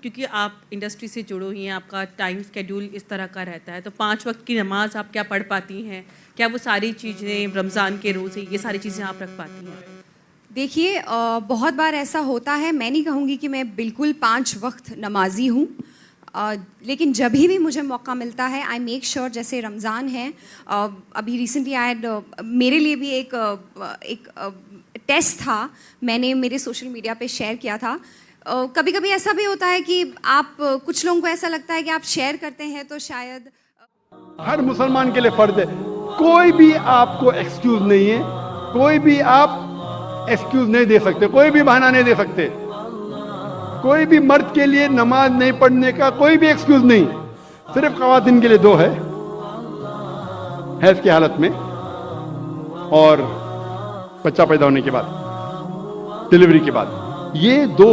کیونکہ آپ انڈسٹری سے جڑو ہی ہیں, آپ کا ٹائم اسکیڈول اس طرح کا رہتا ہے, تو 5 وقت کی نماز آپ کیا پڑھ پاتی ہیں؟ کیا وہ ساری چیزیں رمضان کے روزے یہ ساری چیزیں آپ رکھ پاتی ہیں؟ دیکھیے بہت بار ایسا ہوتا ہے, میں نہیں کہوں گی کہ میں بالکل 5 وقت نمازی ہوں, لیکن جب بھی مجھے موقع ملتا ہے آئی میک شیور, جیسے رمضان ہے, ابھی ریسنٹلی میرے لیے بھی ایک ٹیسٹ تھا, میں نے میرے سوشل میڈیا پہ شیئر کیا تھا. کبھی کبھی ایسا بھی ہوتا ہے کہ آپ کچھ لوگوں کو ایسا لگتا ہے کہ آپ شیئر کرتے ہیں تو شاید ہر مسلمان کے لیے فرض ہے, کوئی بھی آپ کو ایکسکیوز نہیں ہے, کوئی بھی آپ ایکسکیوز نہیں دے سکتے, کوئی بھی بہانہ نہیں دے سکتے, کوئی بھی مرد کے لیے نماز نہیں پڑھنے کا کوئی بھی ایکسکیوز نہیں. صرف خواتین کے لیے 2 ہے, حیض کی حالت میں اور بچہ پیدا ہونے کے بعد, ڈلیوری کے بعد. یہ 2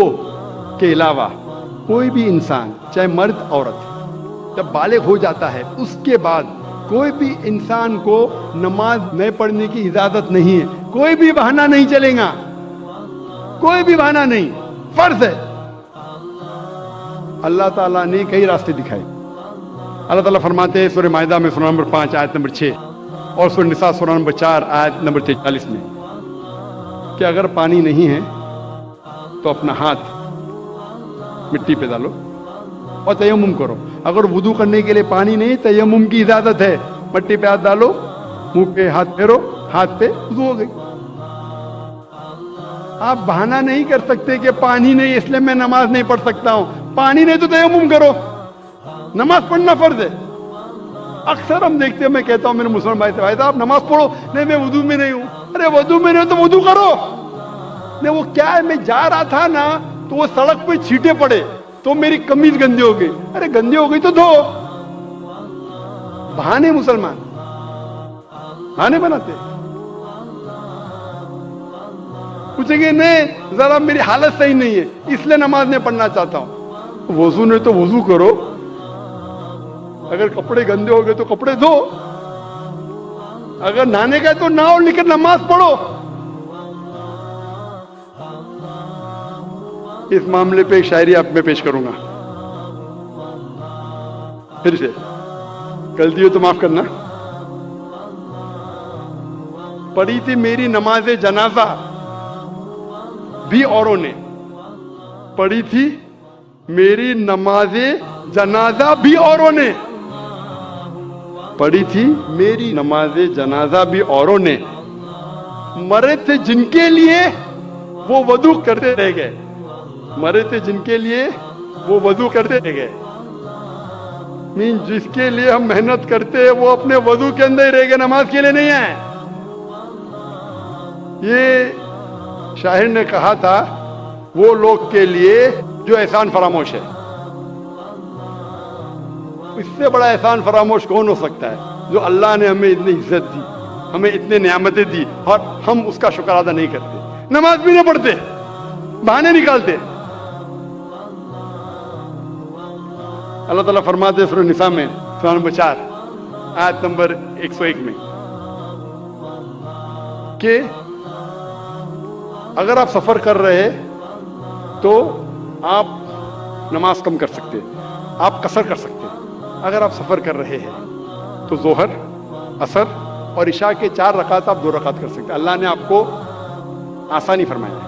کے علاوہ کوئی بھی انسان چاہے مرد عورت جب بالغ ہو جاتا ہے اس کے بعد کوئی بھی انسان کو نماز نہیں پڑھنے کی اجازت نہیں ہے. کوئی بھی بہانہ نہیں چلے گا, کوئی بھی بہانہ نہیں, فرض ہے. اللہ تعالیٰ نے کئی راستے دکھائے. اللہ تعالیٰ فرماتے ہیں سورہ مائدہ میں سورہ نمبر 5 آیت نمبر 6 اور سورہ نساء سورہ نمبر 4 آیت نمبر 43 میں کہ اگر پانی نہیں ہے تو اپنا ہاتھ مٹی پہ ڈالو اور تیمم کرو. اگر وضو کرنے کے لیے پانی نہیں, تیمم کی اجازت ہے, مٹی پہ ہاتھ ڈالو, منہ پہ ہاتھ پھیرو, ہاتھ پہ وضو ہو گئی. آپ بہانہ نہیں کر سکتے کہ پانی نہیں اس لیے میں نماز نہیں پڑھ سکتا ہوں. پانی نہیں تو تیمم کرو, نماز پڑھنا فرض ہے. اکثر ہم دیکھتے ہیں, میں کہتا ہوں میرے مسلمان بھائی سے, بھائی صاحب نماز پڑھو. نہیں میں وضو میں نہیں ہوں. ارے وضو میں نہیں ہوں تو وضو کرو. نہیں وہ کیا ہے, میں جا رہا تھا نا تو وہ سڑک پہ چھینٹے پڑے تو میری قمیض گندی ہو گئی. ارے گندی ہو گئی تو دھو. بہانے مسلمان بہانے بناتے. پوچھیں گے نہیں ذرا میری حالت صحیح نہیں ہے اس لیے نماز نہیں پڑھنا چاہتا ہوں. وضو نہیں تو وضو کرو, اگر کپڑے گندے ہو گئے تو کپڑے دھو, اگر نہانے کا تو نہاؤ لیکن نماز پڑھو. اس معاملے پہ ایک شاعری آپ میں پیش کروں گا, پھر سے غلطی ہو تو معاف کرنا. پڑھی تھی میری نماز جنازہ بھی اوروں نے, پڑھی تھی میری نماز جنازہ بھی اوروں نے, پڑھی تھی میری نماز جنازہ بھی اوروں نے, مرے تھے جن کے لیے وہ وضو کرتے رہ گئے, مرے تھے جن کے لیے وہ وضو کرتے رہ گئے. جس کے لیے ہم محنت کرتے ہیں وہ اپنے وضو کے اندر ہی رہ گئے, نماز کے لیے نہیں ہے. یہ شاعر نے کہا تھا وہ لوگ کے لیے جو احسان فراموش ہے. اس سے بڑا احسان فراموش کون ہو سکتا ہے, جو اللہ نے ہمیں اتنی عزت دی, ہمیں اتنے نعمتیں دی اور ہم اس کا شکر ادا نہیں کرتے, نماز بھی نہیں پڑھتے, بہانے نکالتے. اللہ تعالیٰ فرماتے ہیں سورہ نساء میں سورہ نمبر 4 آیت نمبر 101 میں کہ اگر آپ سفر کر رہے تو آپ نماز کم کر سکتے, آپ قصر کر سکتے. اگر آپ سفر کر رہے ہیں تو ظہر, عصر اور عشاء کے 4 رکعت آپ 2 رکعت کر سکتے. اللہ نے آپ کو آسانی فرمایا ہے.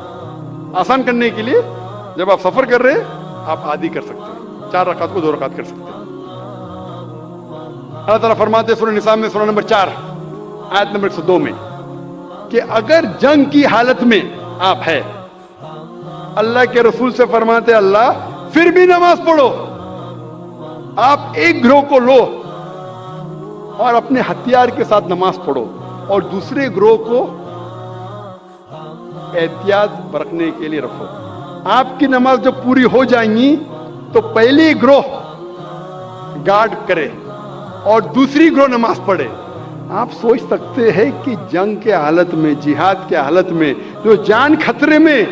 آسان کرنے کے لیے جب آپ سفر کر رہے ہیں آپ آدھی کر سکتے ہیں, 4 رکعت کو 2 رکعت کر سکتے ہیں. اللہ تعالیٰ فرماتے ہیں سورہ نساء میں سورہ نمبر 4 آیت نمبر 102 میں کہ اگر جنگ کی حالت میں آپ ہے, اللہ کے رسول سے فرماتے اللہ پھر بھی نماز پڑھو. آپ ایک گروہ کو لو اور اپنے ہتھیار کے ساتھ نماز پڑھو اور دوسرے گروہ کو احتیاط برتنے کے لیے رکھو. آپ کی نماز جب پوری ہو جائیں گی تو پہلی گروہ گارڈ کرے اور دوسری گروہ نماز پڑھے. آپ سوچ سکتے ہیں کہ جنگ کے حالت میں, جہاد کے حالت میں, جو جان خطرے میں,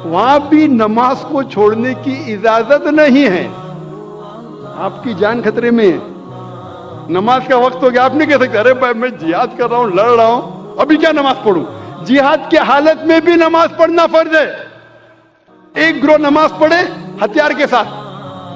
وہاں بھی نماز کو چھوڑنے کی اجازت نہیں ہے. آپ کی جان خطرے میں, نماز کا وقت ہو گیا, آپ نہیں کہہ سکتے ارے بھائی میں جہاد کر رہا ہوں, لڑ رہا ہوں, ابھی کیا نماز پڑھوں. جہاد کے حالت میں بھی نماز پڑھنا فرض ہے. ایک گروہ نماز پڑھے ہتھیار کے ساتھ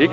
1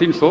300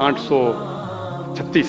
836,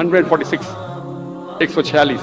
146 146,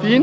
3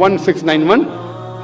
1691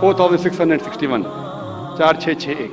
4661 4661।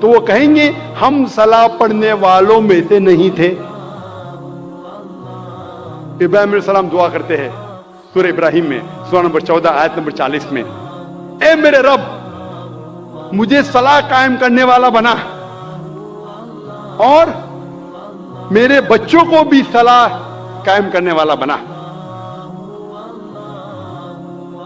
تو وہ کہیں گے ہم صلاح پڑھنے والوں میں سے نہیں تھے. ابراہیم علیہ السلام دعا کرتے ہیں سورہ ابراہیم میں سورہ نمبر 14 آیت نمبر 40 میں, اے میرے رب مجھے صلاح قائم کرنے والا بنا اور میرے بچوں کو بھی صلاح قائم کرنے والا بنا.